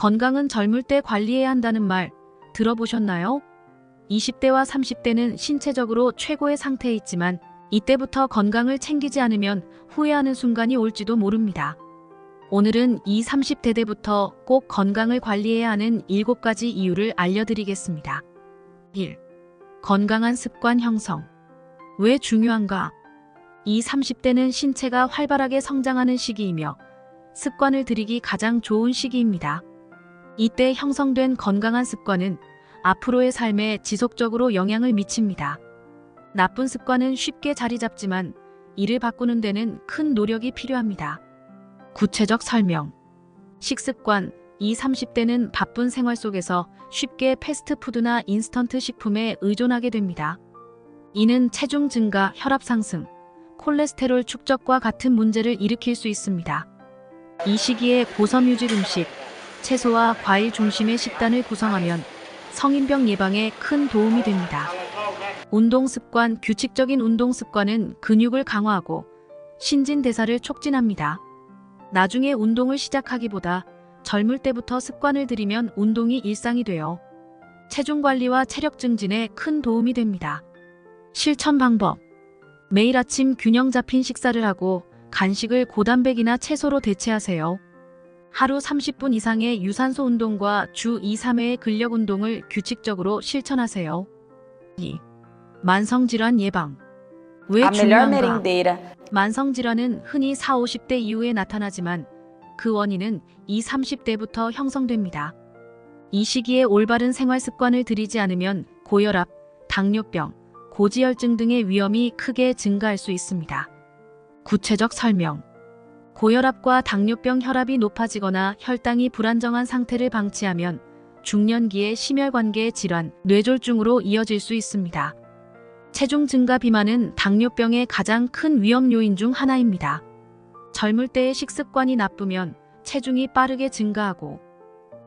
건강은 젊을 때 관리해야 한다는 말 들어보셨나요? 20대와 30대는 신체적으로 최고의 상태에 있지만 이때부터 건강을 챙기지 않으면 후회하는 순간이 올지도 모릅니다. 오늘은 이 30대 때부터 꼭 건강을 관리해야 하는 7가지 이유를 알려드리겠습니다. 1. 건강한 습관 형성. 왜 중요한가? 이 30대는 신체가 활발하게 성장하는 시기이며 습관을 들이기 가장 좋은 시기입니다. 이때 형성된 건강한 습관은 앞으로의 삶에 지속적으로 영향을 미칩니다. 나쁜 습관은 쉽게 자리 잡지만 이를 바꾸는 데는 큰 노력이 필요합니다. 구체적 설명. 식습관. 이 30대는 바쁜 생활 속에서 쉽게 패스트푸드나 인스턴트 식품에 의존하게 됩니다. 이는 체중 증가, 혈압 상승, 콜레스테롤 축적과 같은 문제를 일으킬 수 있습니다. 이 시기에 고섬유질 음식, 채소와 과일 중심의 식단을 구성하면 성인병 예방에 큰 도움이 됩니다. 운동 습관. 규칙적인 운동 습관은 근육을 강화하고 신진대사를 촉진합니다. 나중에 운동을 시작하기보다 젊을 때부터 습관을 들이면 운동이 일상이 되어 체중 관리와 체력 증진에 큰 도움이 됩니다. 실천 방법. 매일 아침 균형 잡힌 식사를 하고 간식을 고단백이나 채소로 대체하세요. 하루 30분 이상의 유산소 운동과 주 2, 3회의 근력 운동을 규칙적으로 실천하세요. 2. 만성질환 예방. 왜 A melhor 중요한가? merendeira. 만성질환은 흔히 40, 50대 이후에 나타나지만 그 원인은 20, 30대부터 형성됩니다. 이 시기에 올바른 생활 습관을 들이지 않으면 고혈압, 당뇨병, 고지혈증 등의 위험이 크게 증가할 수 있습니다. 구체적 설명. 고혈압과 당뇨병 혈압이 높아지거나 혈당이 불안정한 상태를 방치하면 중년기에 심혈관계 질환, 뇌졸중으로 이어질 수 있습니다. 체중 증가 비만은 당뇨병의 가장 큰 위험 요인 중 하나입니다. 젊을 때의 식습관이 나쁘면 체중이 빠르게 증가하고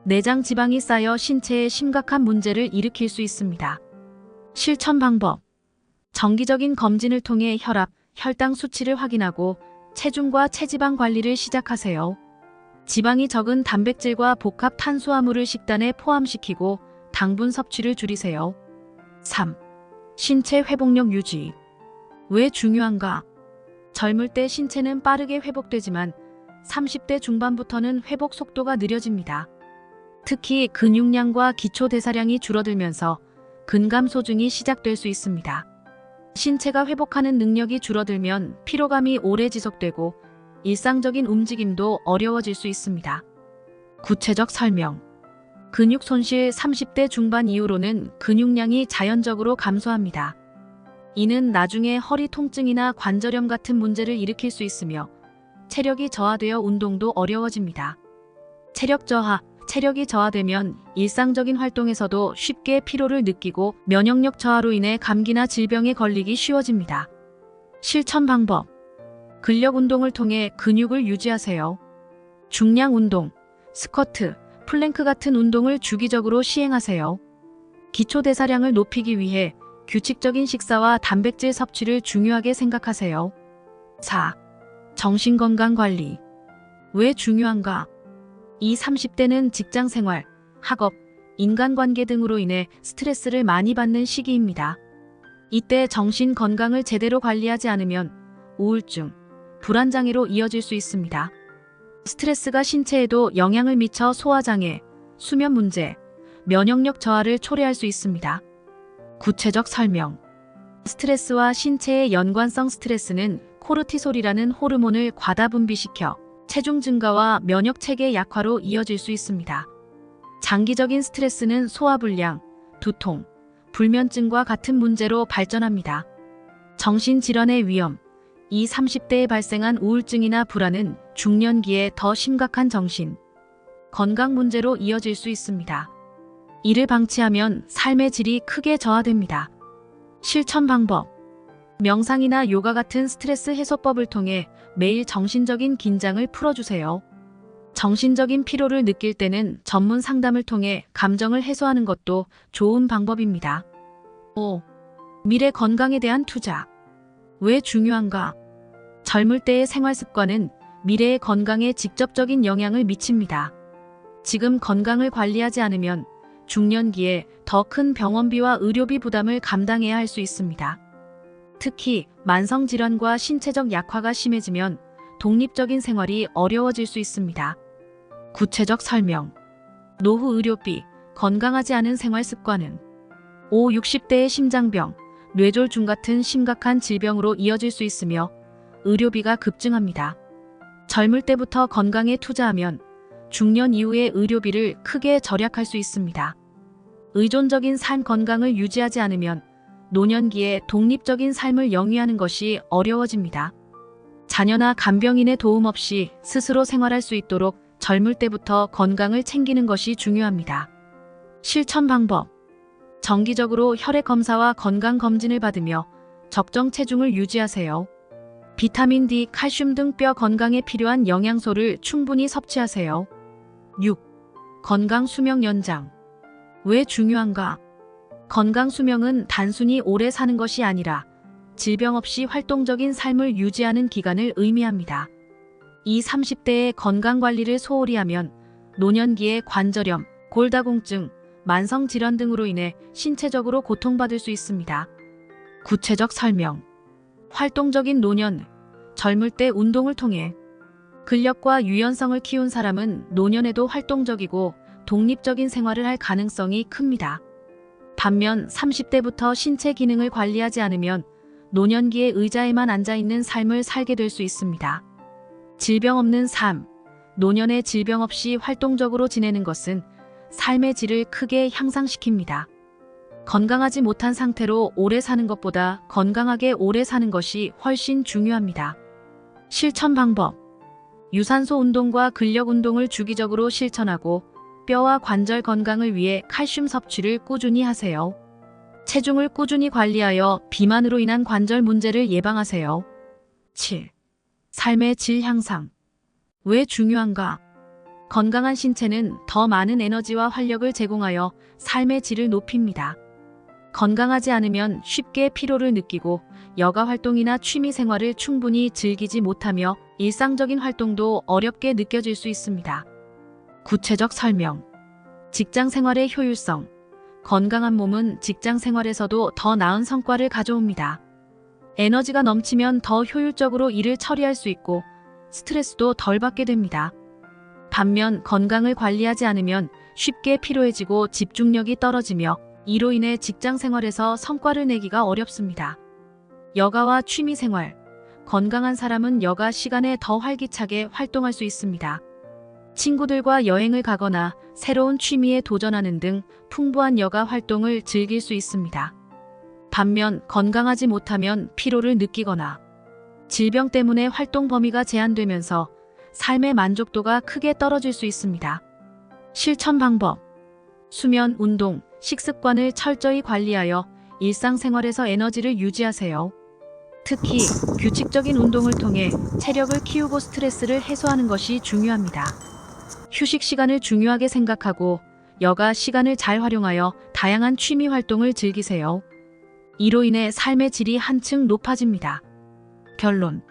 내장 지방이 쌓여 신체에 심각한 문제를 일으킬 수 있습니다. 실천 방법. 정기적인 검진을 통해 혈압, 혈당 수치를 확인하고 체중과 체지방 관리를 시작하세요. 지방이 적은 단백질과 복합 탄수화물을 식단에 포함시키고 당분 섭취를 줄이세요. 3. 신체 회복력 유지. 왜 중요한가? 젊을 때 신체는 빠르게 회복되지만 30대 중반부터는 회복 속도가 느려집니다. 특히 근육량과 기초 대사량이 줄어들면서 근감소증이 시작될 수 있습니다. 신체가 회복하는 능력이 줄어들면 피로감이 오래 지속되고 일상적인 움직임도 어려워질 수 있습니다. 구체적 설명. 근육 손실. 30대 중반 이후로는 근육량이 자연적으로 감소합니다. 이는 나중에 허리 통증이나 관절염 같은 문제를 일으킬 수 있으며 체력이 저하되어 운동도 어려워집니다. 체력 저하. 체력이 저하되면 일상적인 활동에서도 쉽게 피로를 느끼고 면역력 저하로 인해 감기나 질병에 걸리기 쉬워집니다. 실천 방법. 근력 운동을 통해 근육을 유지하세요. 중량 운동, 스쿼트, 플랭크 같은 운동을 주기적으로 시행하세요. 기초 대사량을 높이기 위해 규칙적인 식사와 단백질 섭취를 중요하게 생각하세요. 4. 정신건강 관리. 왜 중요한가? 이 30대는 직장 생활, 학업, 인간관계 등으로 인해 스트레스를 많이 받는 시기입니다. 이때 정신 건강을 제대로 관리하지 않으면 우울증, 불안장애로 이어질 수 있습니다. 스트레스가 신체에도 영향을 미쳐 소화장애, 수면 문제, 면역력 저하를 초래할 수 있습니다. 구체적 설명. 스트레스와 신체의 연관성. 스트레스는 코르티솔이라는 호르몬을 과다 분비시켜 체중 증가와 면역체계 약화로 이어질 수 있습니다. 장기적인 스트레스는 소화불량, 두통, 불면증과 같은 문제로 발전합니다. 정신질환의 위험. 이 30대에 발생한 우울증이나 불안은 중년기에 더 심각한 정신, 건강 문제로 이어질 수 있습니다. 이를 방치하면 삶의 질이 크게 저하됩니다. 실천 방법. 명상이나 요가 같은 스트레스 해소법을 통해 매일 정신적인 긴장을 풀어주세요. 정신적인 피로를 느낄 때는 전문 상담을 통해 감정을 해소하는 것도 좋은 방법입니다. 5. 미래 건강에 대한 투자. 왜 중요한가? 젊을 때의 생활 습관은 미래의 건강에 직접적인 영향을 미칩니다. 지금 건강을 관리하지 않으면 중년기에 더 큰 병원비와 의료비 부담을 감당해야 할 수 있습니다. 특히 만성질환과 신체적 약화가 심해지면 독립적인 생활이 어려워질 수 있습니다. 구체적 설명. 노후 의료비, 건강하지 않은 생활 습관은 60대의 심장병, 뇌졸중 같은 심각한 질병으로 이어질 수 있으며 의료비가 급증합니다. 젊을 때부터 건강에 투자하면 중년 이후의 의료비를 크게 절약할 수 있습니다. 의존적인 삶 건강을 유지하지 않으면 노년기에 독립적인 삶을 영위하는 것이 어려워집니다. 자녀나 간병인의 도움 없이 스스로 생활할 수 있도록 젊을 때부터 건강을 챙기는 것이 중요합니다. 실천 방법. 정기적으로 혈액 검사와 건강 검진을 받으며 적정 체중을 유지하세요. 비타민 D, 칼슘 등 뼈 건강에 필요한 영양소를 충분히 섭취하세요. 6. 건강 수명 연장. 왜 중요한가? 건강 수명은 단순히 오래 사는 것이 아니라 질병 없이 활동적인 삶을 유지하는 기간을 의미합니다. 이 30대의 건강 관리를 소홀히 하면 노년기에 관절염, 골다공증, 만성질환 등으로 인해 신체적으로 고통받을 수 있습니다. 구체적 설명. 활동적인 노년. 젊을 때 운동을 통해 근력과 유연성을 키운 사람은 노년에도 활동적이고 독립적인 생활을 할 가능성이 큽니다. 반면 30대부터 신체 기능을 관리하지 않으면 노년기에 의자에만 앉아있는 삶을 살게 될 수 있습니다. 질병 없는 삶. 노년에 질병 없이 활동적으로 지내는 것은 삶의 질을 크게 향상시킵니다. 건강하지 못한 상태로 오래 사는 것보다 건강하게 오래 사는 것이 훨씬 중요합니다. 실천 방법. 유산소 운동과 근력 운동을 주기적으로 실천하고 뼈와 관절 건강을 위해 칼슘 섭취를 꾸준히 하세요. 체중을 꾸준히 관리하여 비만으로 인한 관절 문제를 예방하세요. 7. 삶의 질 향상. 왜 중요한가? 건강한 신체는 더 많은 에너지와 활력을 제공하여 삶의 질을 높입니다. 건강하지 않으면 쉽게 피로를 느끼고 여가 활동이나 취미 생활을 충분히 즐기지 못하며 일상적인 활동도 어렵게 느껴질 수 있습니다. 구체적 설명. 직장 생활의 효율성. 건강한 몸은 직장 생활에서도 더 나은 성과를 가져옵니다. 에너지가 넘치면 더 효율적으로 일을 처리할 수 있고 스트레스도 덜 받게 됩니다. 반면 건강을 관리하지 않으면 쉽게 피로해지고 집중력이 떨어지며 이로 인해 직장 생활에서 성과를 내기가 어렵습니다. 여가와 취미 생활. 건강한 사람은 여가 시간에 더 활기차게 활동할 수 있습니다. 친구들과 여행을 가거나 새로운 취미에 도전하는 등 풍부한 여가 활동을 즐길 수 있습니다. 반면 건강하지 못하면 피로를 느끼거나 질병 때문에 활동 범위가 제한되면서 삶의 만족도가 크게 떨어질 수 있습니다. 실천 방법. 수면, 운동, 식습관을 철저히 관리하여 일상생활에서 에너지를 유지하세요. 특히 규칙적인 운동을 통해 체력을 키우고 스트레스를 해소하는 것이 중요합니다. 휴식 시간을 중요하게 생각하고 여가 시간을 잘 활용하여 다양한 취미 활동을 즐기세요. 이로 인해 삶의 질이 한층 높아집니다. 결론.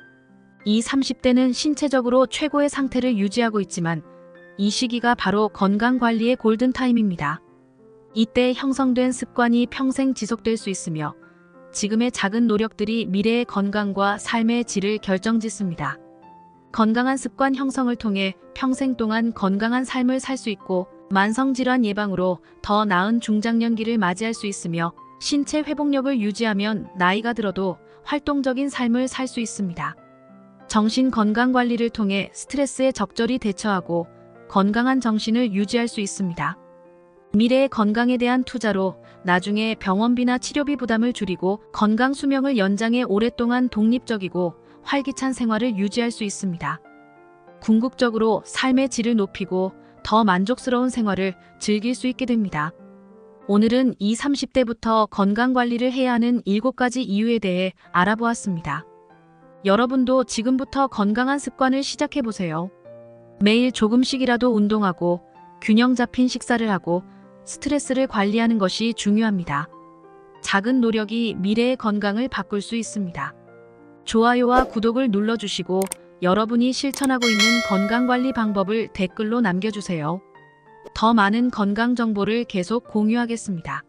이 30대는 신체적으로 최고의 상태를 유지하고 있지만 이 시기가 바로 건강관리의 골든타임입니다. 이때 형성된 습관이 평생 지속될 수 있으며 지금의 작은 노력들이 미래의 건강과 삶의 질을 결정짓습니다. 건강한 습관 형성을 통해 평생 동안 건강한 삶을 살 수 있고 만성질환 예방으로 더 나은 중장년기를 맞이할 수 있으며 신체 회복력을 유지하면 나이가 들어도 활동적인 삶을 살 수 있습니다. 정신 건강 관리를 통해 스트레스에 적절히 대처하고 건강한 정신을 유지할 수 있습니다. 미래의 건강에 대한 투자로 나중에 병원비나 치료비 부담을 줄이고 건강 수명을 연장해 오랫동안 독립적이고 활기찬 생활을 유지할 수 있습니다. 궁극적으로 삶의 질을 높이고 더 만족스러운 생활을 즐길 수 있게 됩니다. 오늘은 이 30대부터 건강관리를 해야 하는 7가지 이유에 대해 알아보았습니다. 여러분도 지금부터 건강한 습관을 시작해보세요. 매일 조금씩이라도 운동하고 균형 잡힌 식사를 하고 스트레스를 관리하는 것이 중요합니다. 작은 노력이 미래의 건강을 바꿀 수 있습니다. 좋아요와 구독을 눌러주시고 여러분이 실천하고 있는 건강관리 방법을 댓글로 남겨주세요. 더 많은 건강 정보를 계속 공유하겠습니다.